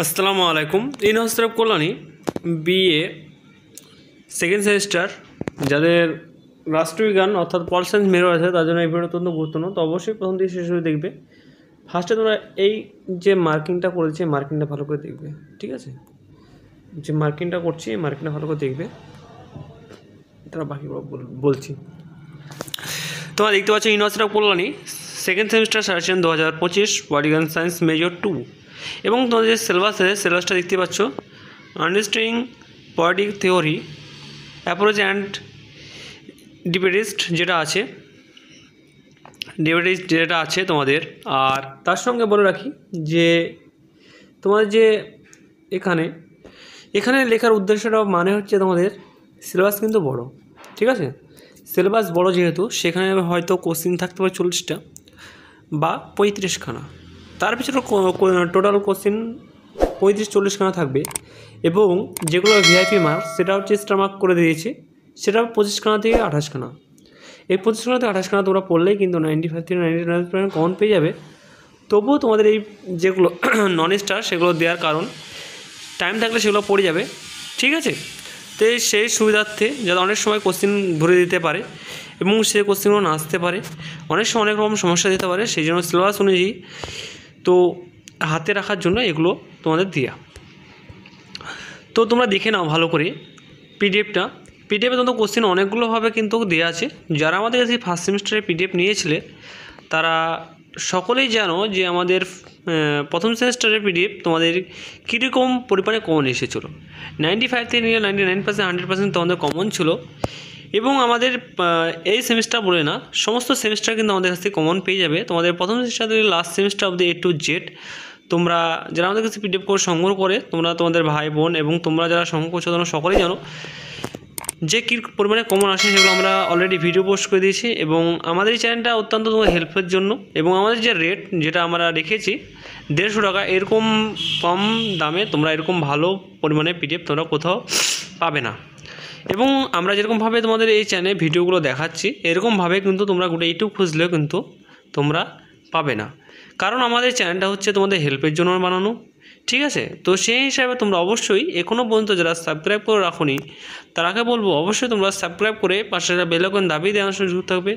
আসসালামু আলাইকুম। ইনহসরফ Kalyani BA second semester যাদের রাষ্ট্রবিজ্ঞান অর্থাৎ পল সায়েন্স মেজর আছে তার জন্য এই ভিডিওটা অত্যন্ত গুরুত্বপূর্ণ। তো অবশ্যই প্রথম থেকে শেষ করে দেখবে। ফার্স্টে তোমরা এই যে মার্কিংটা করেছি মার্কিংটা ভালো করে দেখবে, ঠিক আছে? যে মার্কিংটা করছি এই মার্কিংটা ভালো করে দেখবে, তারা বাকি বলছি। তোমরা দেখতে পাচ্ছ ইনহসরফ Kalyani second semester suggestion 2025 political science major 2 এবং তোমাদের যে সিলেবাসটা দেখতে পাচ্ছ understanding politic theory approach and debates যেটা আছে তোমাদের। আর তার সঙ্গে বলে রাখি যে তোমাদের যে এখানে লেখার উদ্দেশ্যটা মানে হচ্ছে তোমাদের সিলেবাস কিন্তু বড়, ঠিক আছে? সিলেবাস বড় যেহেতু সেখানে হয়তো কোশ্চিন থাকতে পারে 40টা বা 35খানা, তার পিছনে টোটাল কোশ্চিন 35-40খানা থাকবে এবং যেগুলো ভিআইপি মার্কস সেটা হচ্ছে স্টার মার্ক করে দিয়েছি, সেটা 25খানা থেকে 28খানা। এই 25খানা থেকে 28খানা তোমরা পড়লেই কিন্তু 95 থেকে 99% কমন পেয়ে যাবে। তবুও তোমাদের এই যেগুলো নন স্টার সেগুলো দেওয়ার কারণ টাইম থাকলে সেগুলো পড়ে যাবে, ঠিক আছে? তো সেই সুবিধার্থে যাতে অনেক সময় কোশ্চিন ঘুরে দিতে পারে এবং সেই কোশ্চিনগুলো না আসতে পারে, অনেক সময় অনেক রকম সমস্যা দিতে পারে, সেই জন্য সিলেবাস অনুযায়ী তো হাতে রাখার জন্য এগুলো তোমাদের দেওয়া। তো তোমরা দেখে নাও ভালো করে পিডিএফে তোমাদের কোশ্চেন অনেকগুলোভাবে কিন্তু দেওয়া আছে। যারা আমাদের কাছে ফার্স্ট সেমিস্টারে পিডিএফ নিয়েছিলে তারা সকলেই জানো যে আমাদের প্রথম সেমিস্টারের পিডিএফ তোমাদের কীরকম পরিমাণে কমন এসেছিলো। 95 থেকে নিয়ে 99%, 100% তোমাদের কমন ছিল এবং আমাদের এই সেমিস্টার বলে না, সমস্ত সেমিস্টার কিন্তু আমাদের কাছ থেকে কমন পেয়ে যাবে। তোমাদের প্রথম সেমিস্টার থেকে লাস্ট সেমিস্টার অবধি A to Z তোমরা যারা আমাদের কাছে পিডিএফ কোর্স সংগ্রহ করে তোমরা তোমাদের ভাই বোন এবং তোমরা যারা সংগ্রহ করছো তোমরা সকলেই জানো যে কী পরিমাণে কমন আসে, সেগুলো আমরা অলরেডি ভিডিও পোস্ট করে দিয়েছি এবং আমাদের এই চ্যানেলটা অত্যন্ত তোমার হেল্পের জন্য এবং আমাদের যে রেট যেটা আমরা রেখেছি 150 টাকা, এরকম কম দামে তোমরা এরকম ভালো পরিমাণে পিডিএফ তোমরা কোথাও পাবে না। এবং আমরা যেরকমভাবে তোমাদের এই চ্যানেলে ভিডিওগুলো দেখাচ্ছি এরকমভাবে কিন্তু তোমরা গোটা ইউটিউব খুঁজলেও কিন্তু তোমরা পাবে না, কারণ আমাদের চ্যানেলটা হচ্ছে তোমাদের হেল্পের জন্য বানানো, ঠিক আছে? তো সেই হিসাবে তোমরা অবশ্যই এখনও পর্যন্ত যারা সাবস্ক্রাইব করে রাখোনি তারাকে বলবো অবশ্যই তোমরা সাবস্ক্রাইব করে পাশে বেল আইকন দাবিয়ে দেওয়ার সঙ্গে যুক্ত থাকবে,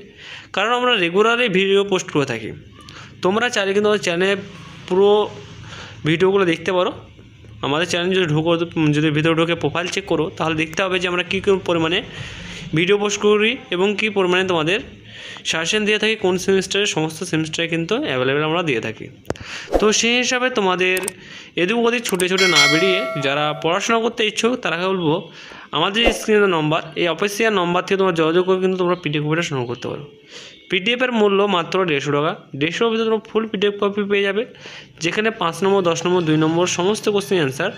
কারণ আমরা রেগুলারই ভিডিও পোস্ট করে থাকি। তোমরা চাইলে কিন্তু আমাদের চ্যানেলে পুরো ভিডিওগুলো দেখতে পারো। আমাদের চ্যানেল যদি ভিতরে ঢুকে প্রোফাইল চেক করো তাহলে দেখতে হবে যে আমরা কী পরিমাণে ভিডিও পোস্ট করি এবং কী পরিমাণে তোমাদের সাজেশন দিয়ে থাকি, কোন সেমিস্টারে সমস্ত সেমিস্টারে কিন্তু অ্যাভেলেবেল আমরা দিয়ে থাকি। তো সেই হিসাবে তোমাদের এদিক ওদিক ছুটে না বেরিয়ে যারা পড়াশোনা করতে ইচ্ছুক তারাকে বলবো আমাদের স্ক্রিনের নম্বর, এই অফিসিয়াল নম্বর থেকে তোমরা যোগাযোগ করে কিন্তু তোমরা পিডিএফ কপিটা সংগ্রহ করতে পারো। পিডিএফের মূল্য মাত্র 150 টাকা। 150 ভিতরে তোমরা ফুল পিডিএফ কপি পেয়ে যাবে, যেখানে 5 নম্বর, 10 নম্বর, 2 নম্বর সমস্ত কোশ্চেন অ্যান্সার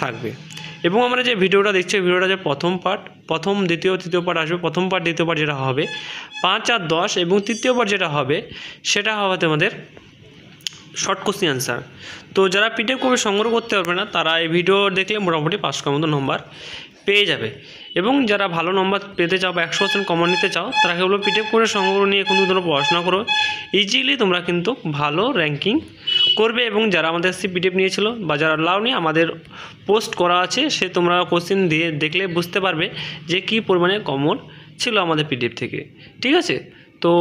থাকবে। এবং আমরা যে ভিডিওটা দেখছি ভিডিওটা যে প্রথম পার্ট, প্রথম দ্বিতীয় তৃতীয় পার্ট আসবে। প্রথম পার্ট দ্বিতীয় পার্ট যেটা হবে 5 আর 10 এবং তৃতীয় পার্ট যেটা হবে সেটা হবে তোমাদের শর্ট কোশ্চেন অ্যান্সার। তো যারা পিডিএফ কপি সংগ্রহ করতে পারবে না তারা এই ভিডিও দেখলে মোটামুটি 500 মতো নম্বর পেয়ে যাবে। এবং যারা ভালো নম্বর পেতে চাও বা 100% কমন নিতে চাও তারা কেবল পিডিএফ করে সংগ্রহ নিয়ে কিন্তু তোমরা পড়াশোনা করো, ইজিলি তোমরা কিন্তু ভালো র্যাঙ্কিং করবে। এবং যারা আমাদের কাছে পিডিএফ নিয়েছিল বা যারা লাওনি আমাদের পোস্ট করা আছে, সে তোমরা কোশ্চেন দিয়ে দেখলে বুঝতে পারবে যে কী পরিমাণে কমন ছিল আমাদের পিডিএফ থেকে, ঠিক আছে? তো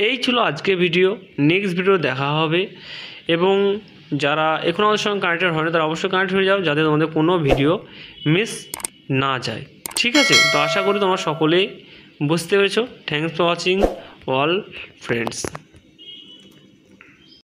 এই ছিল আজকে ভিডিও, নেক্সট ভিডিও দেখা হবে। এবং যারা এখন আমাদের সঙ্গে কানেক্টেড হয় না তারা অবশ্যই কানেক্ট হয়ে যাও যাতে তোমাদের কোনো ভিডিও মিস না যায়, ঠিক আছে? তো আশা করি তোমরা সকলেই বুঝতে পেরেছো। Thanks for watching all friends.